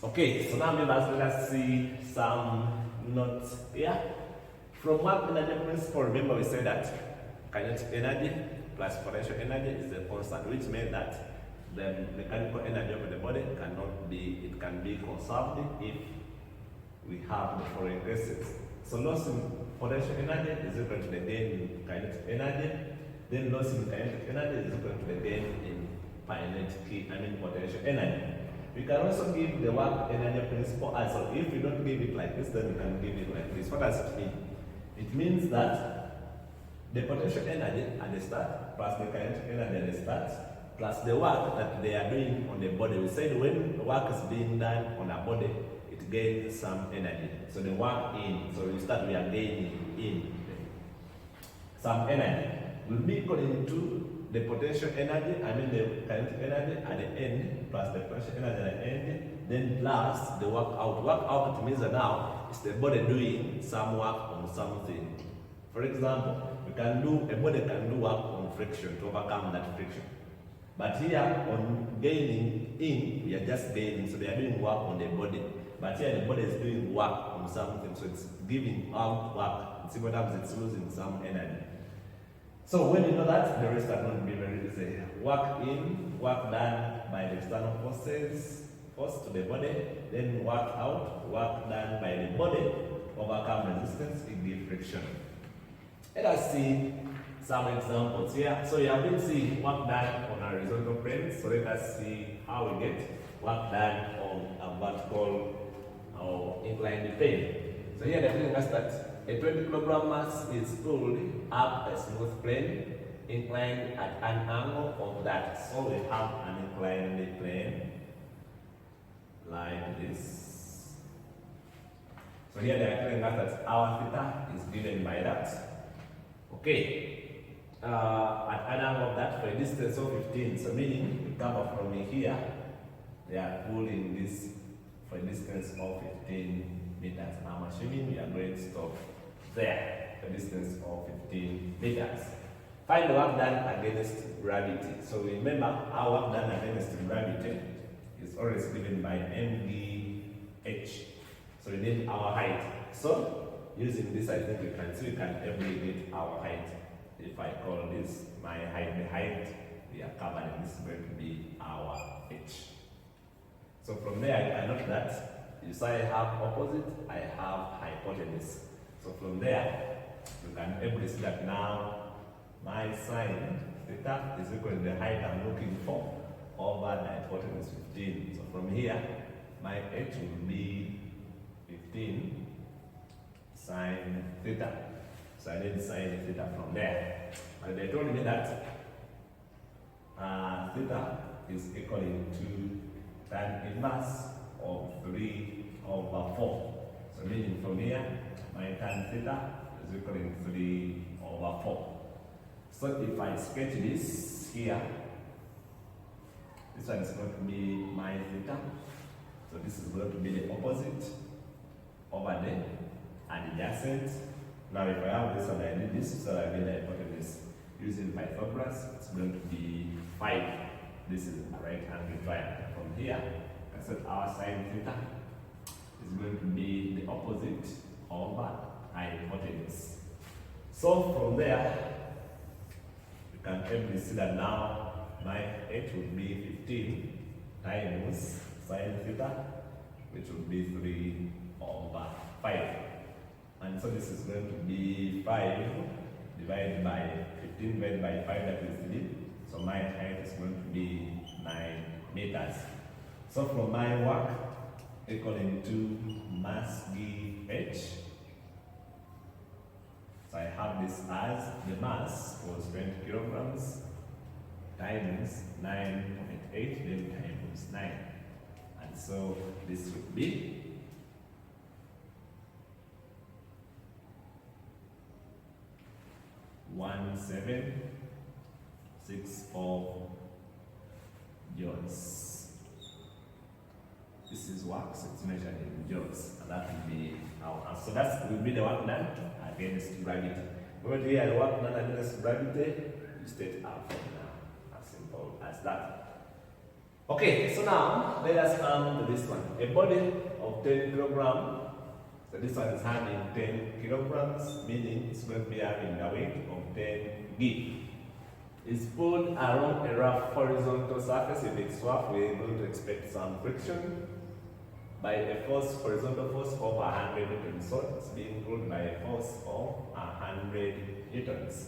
Okay, so now let us see some notes here. From work energy principle, remember we said that kinetic energy plus potential energy is a constant, which means that the mechanical energy of the body it can be conserved if we have the following cases. So loss in potential energy is equal to the gain in kinetic energy, then loss in kinetic energy is equal to the gain in potential energy. We can also give the work energy principle as well. If we don't give it like this, then we can give it like this. What does it mean? It means that the potential energy at the start plus the kinetic energy at the start plus the work that they are doing on the body. We said when work is being done on a body, it gains some energy. So the work so we are gaining in some energy will be equal to the potential energy, the kinetic energy at the end, plus the potential energy at the end, then plus the work out. Work out means that now it's the body doing some work on something. For example, a body can do work on friction to overcome that friction. But here on gaining in, we are just gaining, so they are doing work on the body. But here the body is doing work on something, so it's giving out work. In simple terms, it's losing some energy. So when you know that, the rest are going to be very easy. Work in, work done by the external forces, force to the body, then work out, work done by the body, overcome resistance, it gives friction. Let us see some examples here. So you have been seeing work done on a horizontal plane, so let us see how we get work done on a vertical or inclined plane. So here they're telling us that a 20 kilogram mass is pulled up a smooth plane, inclined at an angle of that. So we have an inclined plane like this. So here they are telling us that our theta is given by that. Okay. At an angle of that for a distance of 15. So meaning we come up from here, they are pulling this for a distance of 15 meters. I'm assuming we are going to stop there, a distance of 15 meters. Find the work done against gravity. So remember, our work done against gravity is always given by mgh. So we need our height. So using this, I think we can abbreviate our height. If I call this my height, the height we are covering, this is going to be our h. So from there, I note that you say I have opposite, I have hypotenuse. So from there, you can able to see that now my sine theta is equal to the height I'm looking for over the hypotenuse 15. So from here, my h will be 15 sine theta. So I need sine theta from there. And they told me that theta is equal to tan inverse of 3 over 4. So meaning from here, my tan theta is equal to 3 over 4. So if I sketch this here, this one is going to be my theta. So this is going to be the opposite over there and adjacent. Now if I have this one, I need this, so I need the hypotenuse. Using Pythagoras, it's going to be 5. This is a right angle triangle. From here, I said our sine theta is going to be the opposite over hypotenuse. So from there, you can able to see that now my h would be 15 times sine theta, which would be 3 over 5. And so this is going to be 5 divided by 15 divided by 5, that is 3. So my height is going to be 9 meters. So from my work, equaling to mass GH, so I have this as the mass was 20 kilograms times 9.8, then times 9. And so this would be 1764 joules. This is work, so it's measured in joules, and that will be our answer. So that will be the work done against gravity. When we are work done against gravity, you state our formula, as simple as that. Okay, so now let us come to this one. A body of 10 kilograms. So this one is having 10 kilograms, meaning it's going to be having the weight of 10 G. It's pulled along a rough horizontal surface. If it's rough, we're going to expect some friction by a horizontal force of 100 newtons. So it's being pulled by a force of 100 newtons.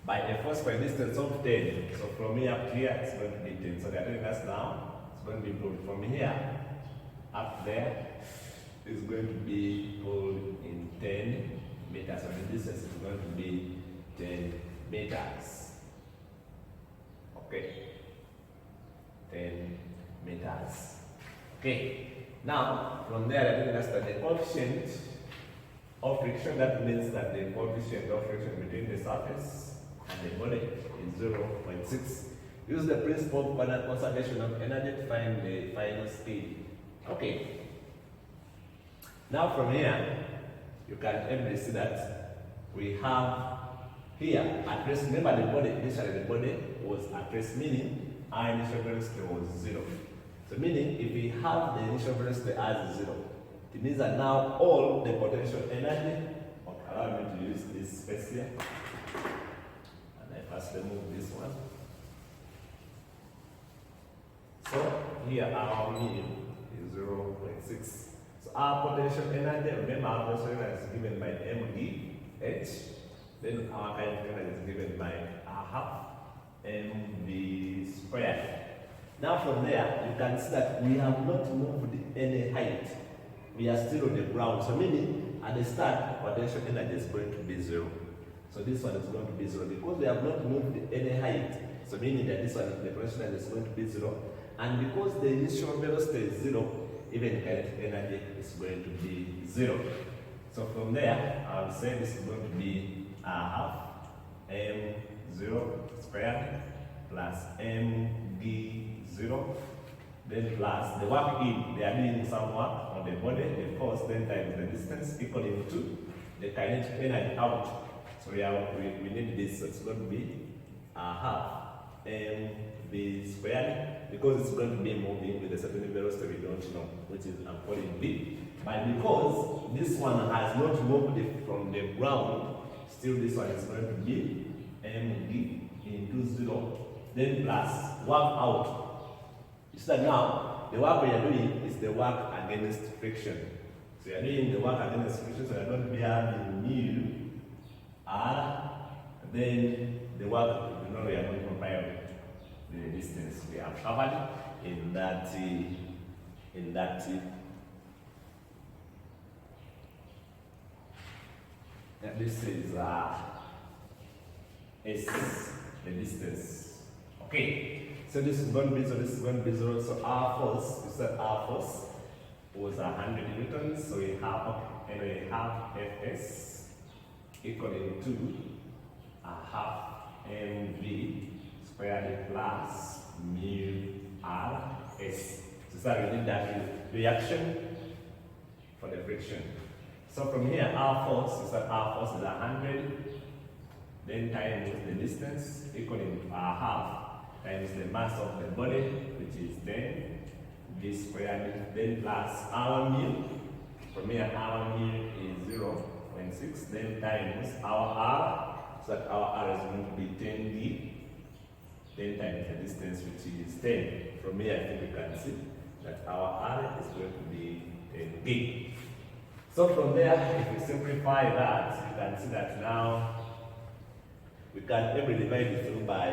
By a force for a distance of 10. So from here up to here, it's going to be 10. So they're telling us now, it's going to be pulled from here up there. It's going to be pulled in 10 meters. So the distance is going to be 10 meters. Okay. 10 meters. Okay. Now, from there, they're telling us that the coefficient of friction, that means that the coefficient of friction between the surface and the body is 0.6. Use the principle of conservation of energy to find the final speed. Okay. Now from here, you can easily see that we have here at rest. Remember the body, initially the body was at rest, meaning our initial velocity was 0. So meaning if we have the initial velocity as 0, it means that now all the potential energy, okay, allow me to use this space here. Let's remove this one. So here our mu is 0.6. So our potential energy, remember our potential energy is given by mdh. Then our kinetic energy is given by a half mv squared. Now from there, you can see that we have not moved any height. We are still on the ground. So meaning at the start, potential energy is going to be 0. So this one is going to be 0 because we have not moved any height. So meaning that this one, the potential energy is going to be 0. And because the initial velocity is 0, even kinetic energy is going to be 0. So from there, I will say this is going to be a half m0 squared plus md0, then plus the work in. They are doing some work on the body, the force 10 times the distance equaling to the kinetic energy out. So we need this, so it's going to be a half mv squared because it's going to be moving with a certain velocity we don't know, which is I'm calling v. But because this one has not moved from the ground, still this one is going to be mv into 0, then plus work out. You see that now the work we are doing is the work against friction. So you are doing the work against friction, so you are going to be having mu r, then the work, we are going to compare the distance we have covered in that this is S, the distance. Okay, so this is going to be 0. So our force, we said our force was 100 newtons. So we have Fs equaling to a half mv squared plus mu rs. So we did that reaction for the friction. So from here, our force is 100, then times the distance equaling to a half times the mass of the body, which is 10 v squared, then plus our mu. From here, our mu is 0.6, then times our r, so that our r is going to be 10d, then times the distance, which is 10. From here, I think we can see that our r is going to be 10d. So from there, if we simplify that, you can see that now we can every divide it through by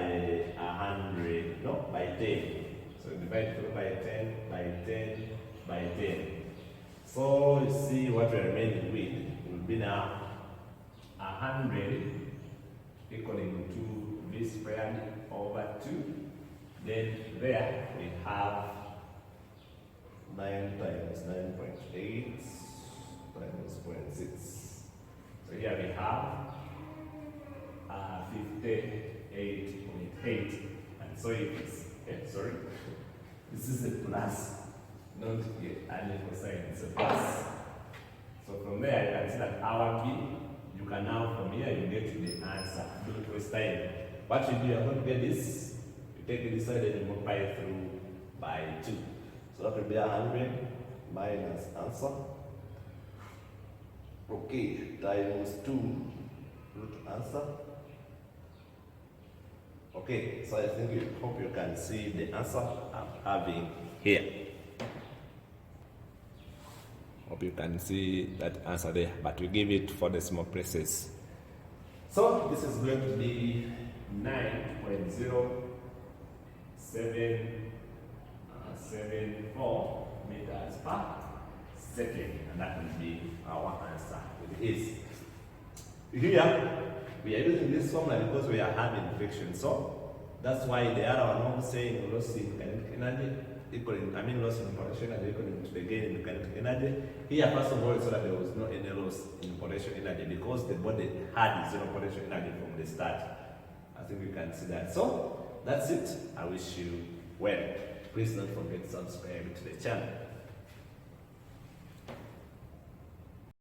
100, no, by 10. So divide through by 10, by 10, by 10. So you see what we're remaining with will be now 100 equaling to v squared over 2. Then there we have 9 times 9.8 times 0.6. So here we have 58.8. And so it is, sorry, this is a plus, not an equal sign, it's a plus. So from there you can see that our v, you can now from here you get to the answer. Don't waste time. What you do, you're going to get this, you take this side and multiply through by 2. So that will be 100 minus answer. Okay, times 2 root answer. Okay, so I hope you can see the answer I'm having here. Hope you can see that answer there, but we give it for the small places. So this is going to be 9.0774 meters per second, and that will be our answer with ease. Here we are using this formula because we are having friction, so that's why the other one was saying loss in kinetic energy loss in potential energy equal to the gain in kinetic energy. Here, first of all, so that there was no any loss in potential energy because the body had zero potential energy from the start. I think you can see that. So that's it. I wish you well. Please don't forget to subscribe to the channel.